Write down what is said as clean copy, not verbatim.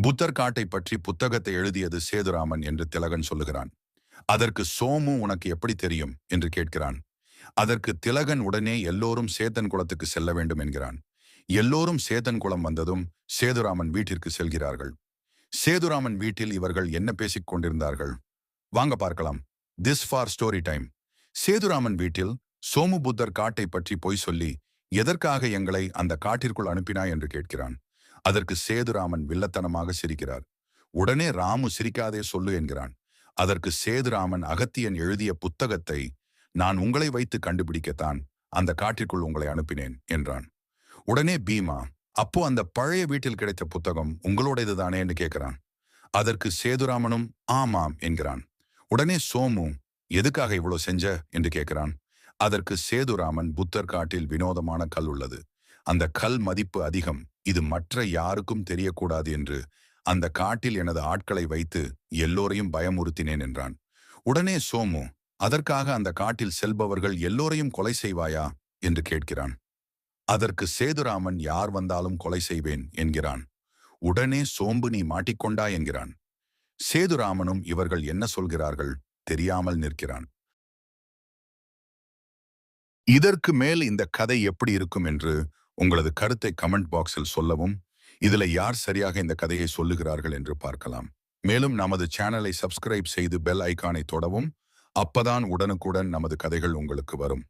புத்தர் காட்டை பற்றி புத்தகத்தை எழுதியது சேதுராமன் என்று திலகன் சொல்லுகிறான். அதற்கு சோமு உனக்கு எப்படி தெரியும் என்று கேட்கிறான். அதற்கு திலகன் உடனே எல்லோரும் சேத்தன் குளத்துக்கு செல்ல வேண்டும் என்கிறான். எல்லோரும் சேத்தன் குளம் வந்ததும் சேதுராமன் வீட்டிற்கு செல்கிறார்கள். சேதுராமன் வீட்டில் இவர்கள் என்ன பேசிக் கொண்டிருந்தார்கள் வாங்க பார்க்கலாம். This for story time. Sethuraman வீட்டில் சோமு புத்தர் காட்டை பற்றி பொய் சொல்லி எதற்காக எங்களை அந்த காட்டிற்குள் அனுப்பினாய் என்று கேட்கிறான். அதற்கு சேதுராமன் வில்லத்தனமாக சிரிக்கிறார். உடனே ராமு சிரிக்காதே சொல்லு என்கிறான். அதற்கு சேதுராமன் அகத்தியன் எழுதிய புத்தகத்தை நான் உங்களை வைத்து கண்டுபிடிக்கத்தான் அந்த காட்டிற்குள் உங்களை அனுப்பினேன் என்றான். உடனே பீமா அப்போ அந்த பழைய வீட்டில் கிடைத்த புத்தகம் உங்களோடது தானே என்று கேட்கிறான். அதற்கு சேதுராமனும் ஆமாம் என்கிறான். உடனே சோமு எதுக்காக இவ்வளவு செஞ்ச என்று கேட்கிறான். அதற்கு சேதுராமன் புத்தர் காட்டில் வினோதமான கல் உள்ளது. அந்த கல் மதிப்பு அதிகம். இது மற்ற யாருக்கும் தெரியக்கூடாது என்று அந்த காட்டில் எனது ஆட்களை வைத்து எல்லோரையும் பயமுறுத்தினேன் என்றான். உடனே சோமு அதற்காக அந்த காட்டில் செல்பவர்கள் எல்லோரையும் கொலை செய்வாயா என்று கேட்கிறான். அதற்கு சேதுராமன் யார் வந்தாலும் கொலை செய்வேன் என்கிறான். உடனே சோம்பு நீ மாட்டிக்கொண்டா என்கிறான். சேதுராமனும் இவர்கள் என்ன சொல்கிறார்கள் தெரியாமல் நிற்கிறான். இதற்கு மேல் இந்த கதை எப்படி இருக்கும் என்று உங்களது கருத்தை கமெண்ட் பாக்ஸில் சொல்லவும். இதுல யார் சரியாக இந்த கதையை சொல்லுகிறார்கள் என்று பார்க்கலாம். மேலும் நமது சேனலை சப்ஸ்கிரைப் செய்து பெல் ஐகானை தொடவும். அப்பதான் உடனுக்குடன் நமது கதைகள் உங்களுக்கு வரும்.